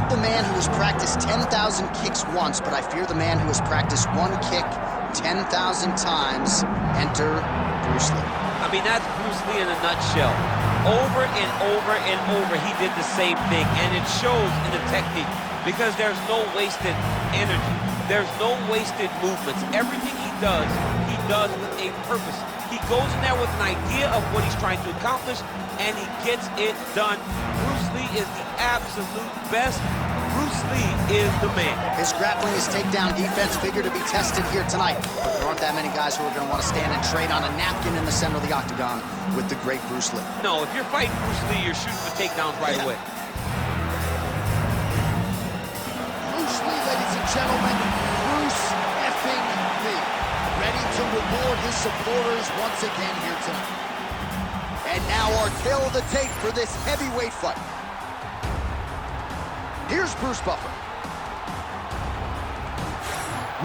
not the man who has practiced 10,000 kicks once, but I fear the man who has practiced one kick 10,000 times. Enter Bruce Lee. I mean, that's Bruce Lee in a nutshell. Over and over and over, he did the same thing, and it shows in the technique because there's no wasted energy. There's no wasted movements. Everything he does with a purpose. He goes in there with an idea of what he's trying to accomplish, and he gets it done. Bruce Lee is the absolute best. Bruce Lee is the man. His grappling, his takedown defense figure to be tested here tonight. But there aren't that many guys who are going to want to stand and trade on a napkin in the center of the octagon with the great Bruce Lee. No, if you're fighting Bruce Lee, you're shooting for takedowns right away. Bruce Lee, ladies and gentlemen, Bruce effing Lee. Ready to reward his supporters once again here tonight. And now our tale of the tape for this heavyweight fight. Here's Bruce Buffer.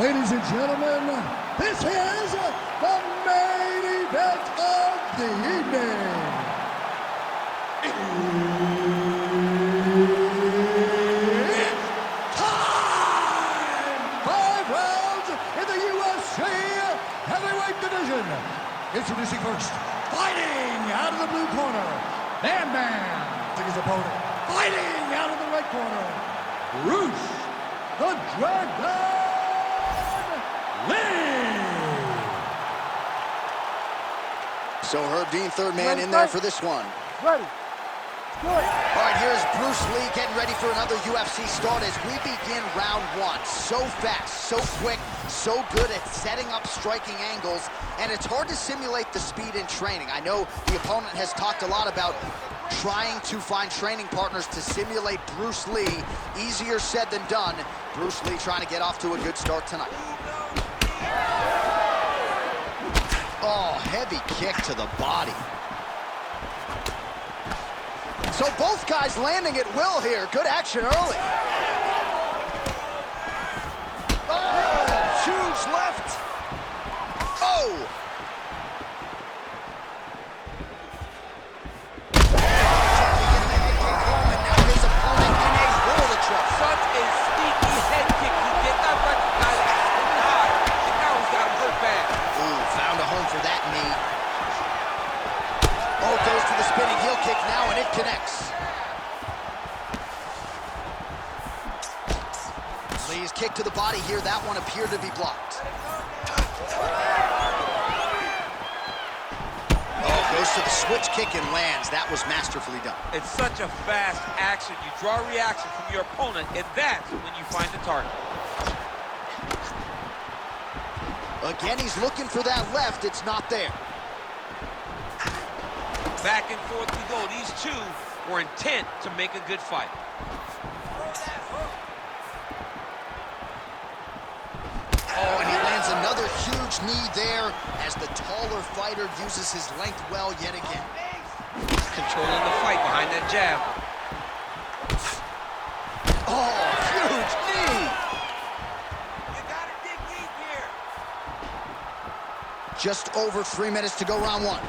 Ladies and gentlemen, this is the main event of the evening. It's time! 5 rounds in the UFC heavyweight division. Introducing first, fighting out of the blue corner, Man to his opponent. Fighting out of the red corner, Bruce the Dragon Lee. So Herb Dean, third man in there for this one. Ready. Good. All right, here's Bruce Lee getting ready for another UFC start as we begin round one. So fast, so quick, so good at setting up striking angles, and it's hard to simulate the speed in training. I know the opponent has talked a lot about trying to find training partners to simulate Bruce Lee. Easier said than done. Bruce Lee trying to get off to a good start tonight. Oh, heavy kick to the body. So both guys landing at will here. Good action early. Oh, huge left. Oh. Such a sneaky head kick. He did not recognize it high, and now he's got him hurt bad. Ooh, found a home for that knee. Oh, goes to the spinning heel kick now, and it connects. Lee's kick to the body here. That one appeared to be blocked. Oh, goes to the switch kick and lands. That was masterfully done. It's such a fast action. You draw a reaction from your opponent, and that's when you find the target. Again, he's looking for that left. It's not there. Back and forth we go. These two were intent to make a good fight. Oh, and he lands another huge knee there as the taller fighter uses his length well yet again. Controlling the fight behind that jab. Oh, huge knee! You gotta dig deep here. Just over 3 minutes to go, round one.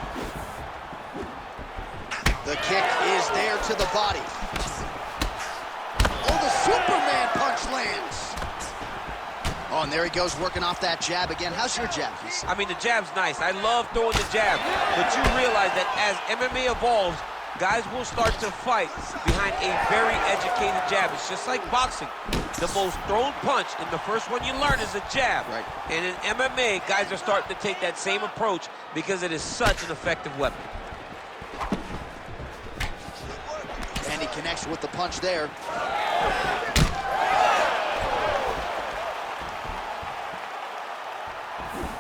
The kick is there to the body. Oh, the Superman punch lands. Oh, and there he goes, working off that jab again. How's your jab? I mean, the jab's nice. I love throwing the jab. But you realize that as MMA evolves, guys will start to fight behind a very educated jab. It's just like boxing. The most thrown punch, and the first one you learn is a jab. Right. And in MMA, guys are starting to take that same approach because it is such an effective weapon. And he connects with the punch there.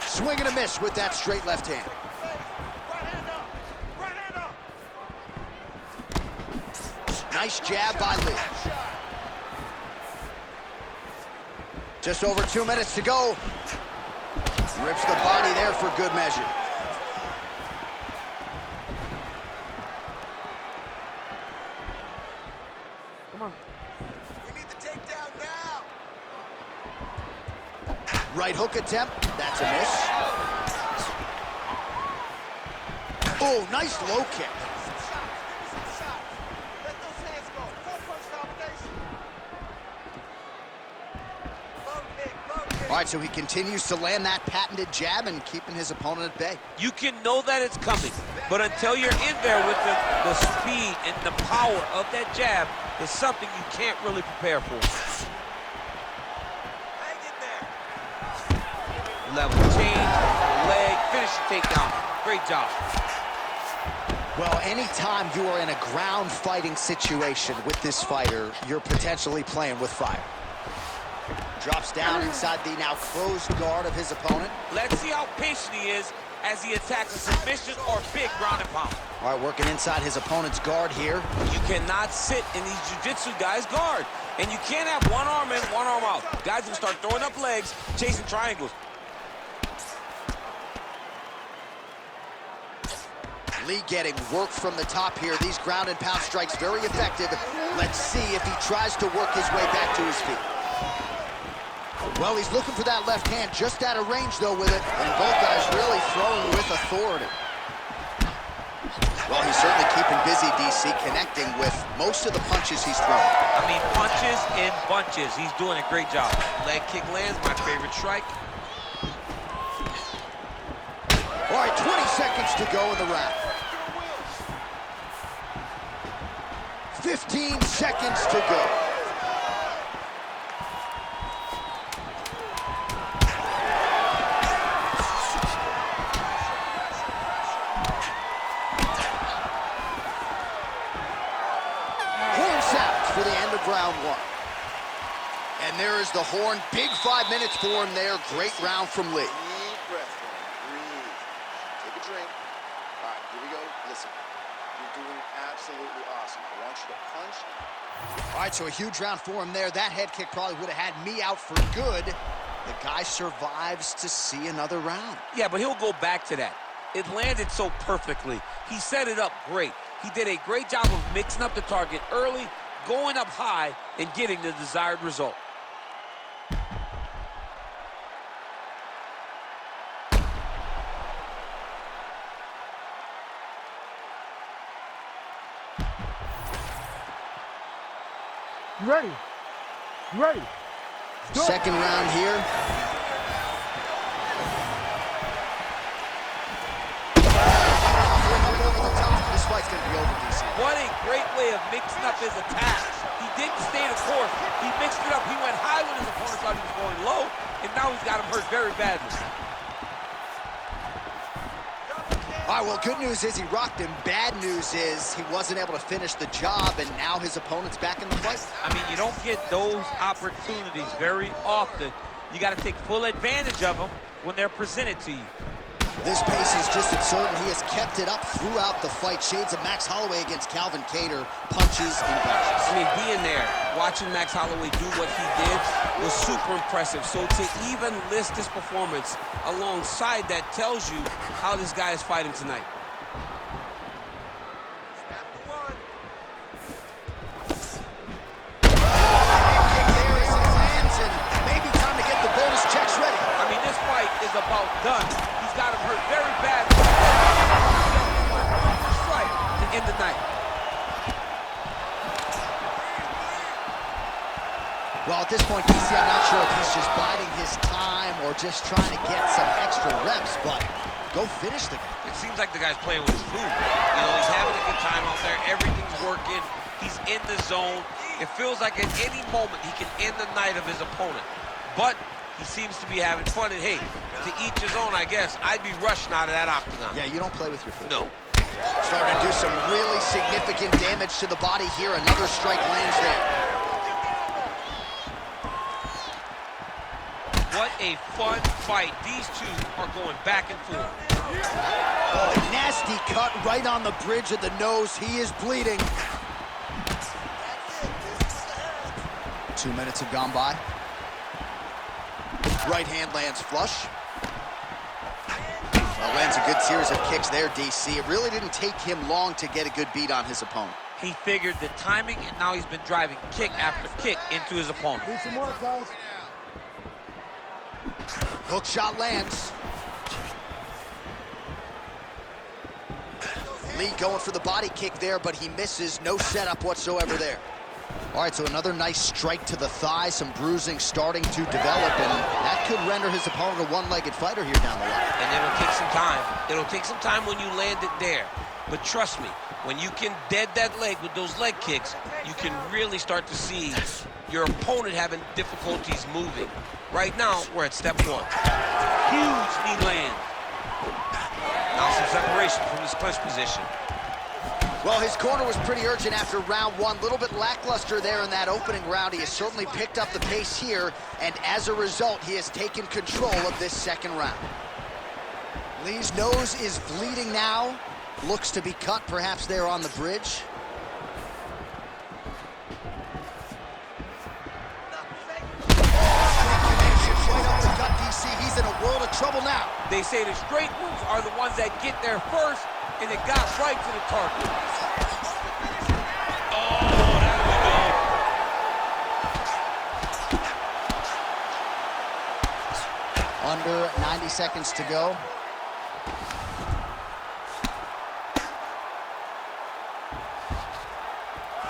Swing and a miss with that straight left hand. Nice jab by Lee. Just over 2 minutes to go. Rips the body there for good measure. Come on. We need the takedown now. Right hook attempt. That's a miss. Oh, nice low kick. All right, so he continues to land that patented jab and keeping his opponent at bay. You can know that it's coming, but until you're in there with the speed and the power of that jab, it's something you can't really prepare for. Hang in there. Level change, leg, finish the takedown. Great job. Well, anytime you are in a ground fighting situation with this fighter, you're potentially playing with fire. Drops down inside the now closed guard of his opponent. Let's see how patient he is as he attacks a submission or big ground and pound. All right, working inside his opponent's guard here. You cannot sit in these jiu-jitsu guys' guard. And you can't have one arm in, one arm out. Guys will start throwing up legs, chasing triangles. Lee getting work from the top here. These ground and pound strikes very effective. Let's see if he tries to work his way back to his feet. Well, he's looking for that left hand, just out of range, though, with it. And both guys really throwing with authority. Well, he's certainly keeping busy, DC, connecting with most of the punches he's throwing. I mean, punches in bunches. He's doing a great job. Leg kick lands, my favorite strike. All right, 20 seconds to go in the round. 15 seconds to go. For the end of round one. And there is the horn. Big 5 minutes for him there. Great round from Lee. Deep breath, breathe. Take a drink. All right, here we go. Listen, you're doing absolutely awesome. I want you to punch. All right, so a huge round for him there. That head kick probably would have had me out for good. The guy survives to see another round. Yeah, but he'll go back to that. It landed so perfectly. He set it up great. He did a great job of mixing up the target early, going up high, and getting the desired result. Ready. Ready. Go. Second round here. This fight's going to be over, DC. What a great way of mixing up his attacks. He didn't stay the course. He mixed it up. He went high when his opponent thought he was going low, and now he's got him hurt very badly. All right, well, good news is he rocked him. Bad news is he wasn't able to finish the job, and now his opponent's back in the fight. I mean, you don't get those opportunities very often. You got to take full advantage of them when they're presented to you. This pace is just absurd, and he has kept it up throughout the fight. Shades of Max Holloway against Calvin Kattar, punches and punches. I mean, being there, watching Max Holloway do what he did was super impressive. So to even list this performance alongside that tells you how this guy is fighting tonight. Maybe time to get the bonus checks ready. I mean, this fight is about done. He's got him hurt very bad. Strike to end the night. Well, at this point, DC, I'm not sure if he's just biding his time or just trying to get some extra reps, but go finish the guy. It seems like the guy's playing with his food. You know, he's having a good time out there. Everything's working. He's in the zone. It feels like at any moment he can end the night of his opponent. But he seems to be having fun, and hey, to each his own, I guess. I'd be rushing out of that octagon. Yeah, you don't play with your food. No. Starting to do some really significant damage to the body here. Another strike lands there. What a fun fight. These two are going back and forth. Oh, nasty cut right on the bridge of the nose. He is bleeding. 2 minutes have gone by. Right hand lands flush. Well, lands a good series of kicks there, DC. It really didn't take him long to get a good beat on his opponent. He figured the timing, and now he's been driving kick after kick into his opponent. Do some work, guys. Hook shot lands. Lee going for the body kick there, but he misses. No setup whatsoever there. All right, so another nice strike to the thigh, some bruising starting to develop, and that could render his opponent a one-legged fighter here down the line. And it'll take some time. It'll take some time when you land it there. But trust me, when you can dead that leg with those leg kicks, you can really start to see your opponent having difficulties moving. Right now, we're at step one. Huge knee land. Now some separation from this clinch position. Well, his corner was pretty urgent after round one. A little bit lackluster there in that opening round. He has certainly picked up the pace here, and as a result, he has taken control of this second round. Lee's nose is bleeding now. Looks to be cut, perhaps there on the bridge. Right up the gut, DC. He's in a world of trouble now. They say the straight moves are the ones that get there first, and it got right to the target. Oh, that we go. Under 90 seconds to go.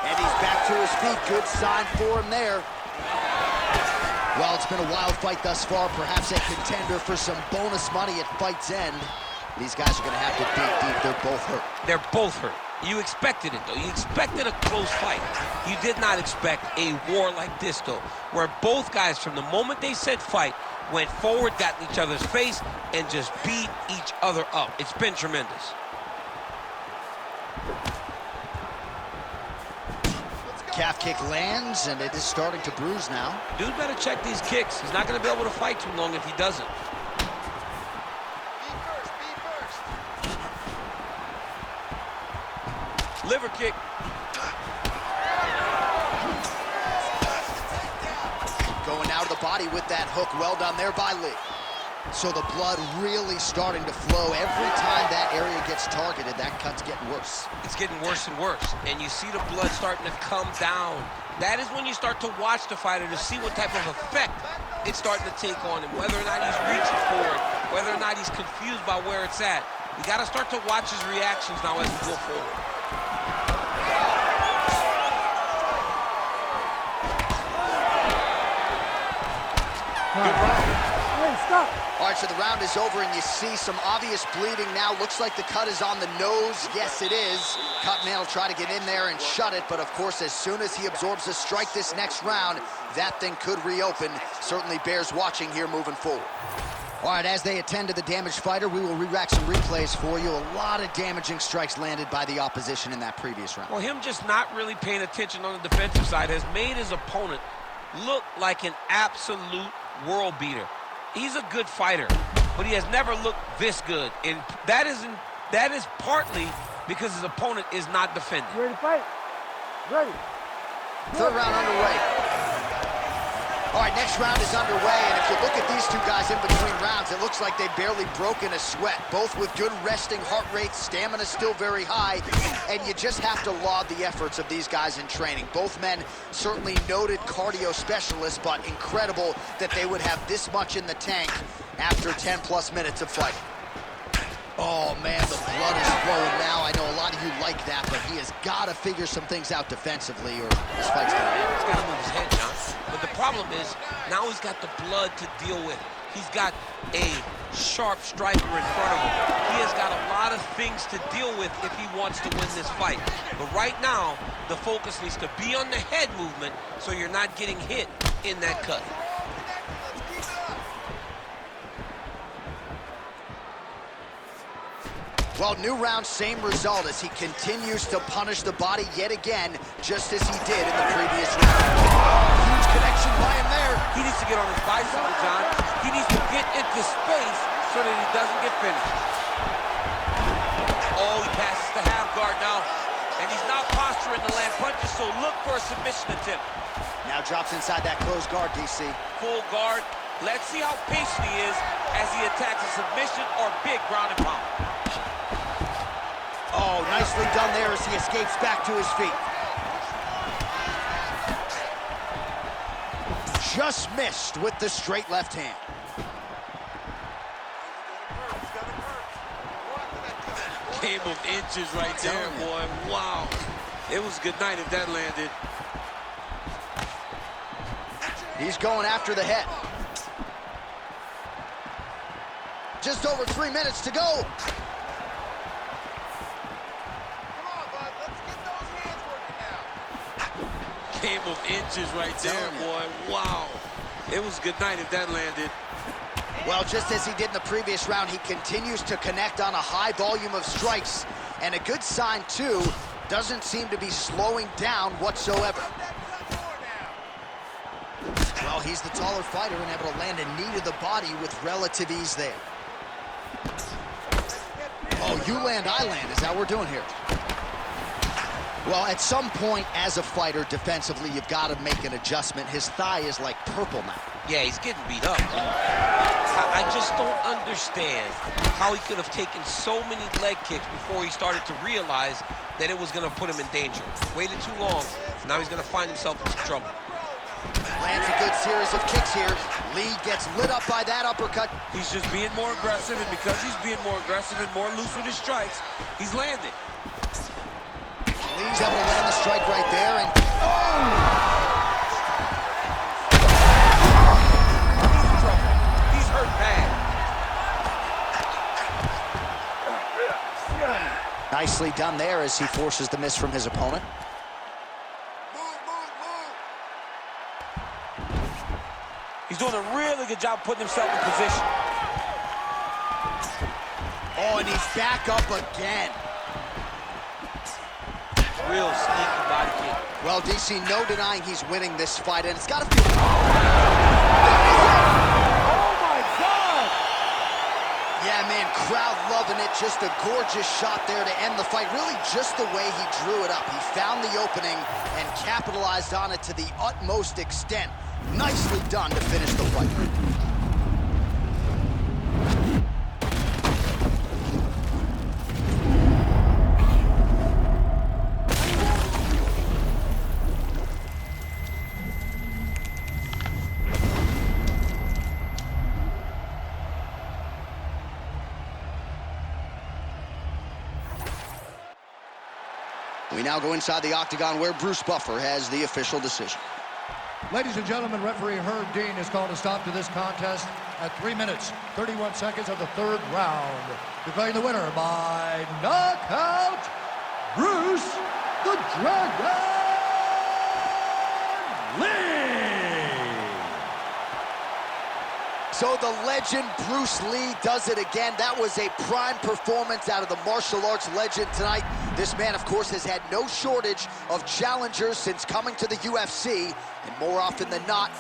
And he's back to his feet. Good sign for him there. Well, it's been a wild fight thus far. Perhaps a contender for some bonus money at fight's end. These guys are going to have to dig deep. They're both hurt. They're both hurt. You expected it, though. You expected a close fight. You did not expect a war like this, though, where both guys, from the moment they said fight, went forward, got in each other's face, and just beat each other up. It's been tremendous. Calf kick lands, and it is starting to bruise now. Dude better check these kicks. He's not going to be able to fight too long if he doesn't. Liver kick. Going out of the body with that hook. Well done there by Lee. So the blood really starting to flow. Every time that area gets targeted, that cut's getting worse. It's getting worse and worse. And you see the blood starting to come down. That is when you start to watch the fighter to see what type of effect it's starting to take on him. Whether or not he's reaching for it, whether or not he's confused by where it's at. You got to start to watch his reactions now as we go forward. Good round. Hey, stop. All right, so the round is over, and you see some obvious bleeding now. Looks like the cut is on the nose. Yes, it is. Cutman will try to get in there and shut it, but of course, as soon as he absorbs a strike this next round, that thing could reopen. Certainly bears watching here moving forward. All right, as they attend to the damaged fighter, we will re-rack some replays for you. A lot of damaging strikes landed by the opposition in that previous round. Well, him just not really paying attention on the defensive side has made his opponent look like an absolute world beater. He's a good fighter, but he has never looked this good, and that is partly because his opponent is not defending. You ready to fight? Ready. Third round underway. All right, next round is underway, and if you look at these two guys in between rounds, it looks like they've barely broken a sweat, both with good resting heart rates, stamina still very high, and you just have to laud the efforts of these guys in training. Both men certainly noted cardio specialists, but incredible that they would have this much in the tank after 10-plus minutes of fighting. Oh, man, the blood is flowing now. I know a lot of you like that, but he has got to figure some things out defensively, or this fight's going to end. He's got to move his head, John. But the problem is, now he's got the blood to deal with. He's got a sharp striker in front of him. He has got a lot of things to deal with if he wants to win this fight. But right now, the focus needs to be on the head movement so you're not getting hit in that cut. Well, new round, same result as he continues to punish the body yet again, just as he did in the previous round. Huge connection by him there. He needs to get on his bicycle, John. He needs to get into space so that he doesn't get finished. Oh, he passes the half guard now. And he's not posturing to land punches, so look for a submission attempt. Now drops inside that closed guard, DC. Full guard. Let's see how patient he is as he attacks a submission or big ground and pound. Oh, nicely done there as he escapes back to his feet. Just missed with the straight left hand. Game of inches right there, boy. Wow. It was good night if that landed. He's going after the head. Just over 3 minutes to go. Come on, bud. Let's get those hands working now. Game of inches right there, boy. Wow. It was good night if that landed. Well, just as he did in the previous round, he continues to connect on a high volume of strikes. And a good sign, too, doesn't seem to be slowing down whatsoever. Well, he's the taller fighter and able to land a knee to the body with relative ease there. Oh, you land, I land. Is that what we're doing here? Well, at some point, as a fighter, defensively, you've got to make an adjustment. His thigh is like purple now. Yeah, he's getting beat up. I just don't understand how he could have taken so many leg kicks before he started to realize that it was going to put him in danger. Waited too long. Now he's going to find himself in some trouble. Lands a good series of kicks here. Lee gets lit up by that uppercut. He's just being more aggressive, and because he's being more aggressive and more loose with his strikes, he's landing. Lee's able to land the strike right there, and He's hurt bad. nicely done there as he forces the miss from his opponent. He's doing a really good job putting himself in position. Oh, and he's back up again. Real sneaky body kick. Well, DC, no denying he's winning this fight, and it's got to feel... Oh, my God! Yeah, man, crowd loving it. Just a gorgeous shot there to end the fight. Really just the way he drew it up. He found the opening and capitalized on it to the utmost extent. Nicely done to finish the fight. We now go inside the octagon where Bruce Buffer has the official decision. Ladies and gentlemen, referee Herb Dean has called a stop to this contest at 3 minutes, 31 seconds of the third round. Declaring the winner by knockout, Bruce the Dragon Lee! So the legend Bruce Lee does it again. That was a prime performance out of the martial arts legend tonight. This man, of course, has had no shortage of challengers since coming to the UFC, and more often than not,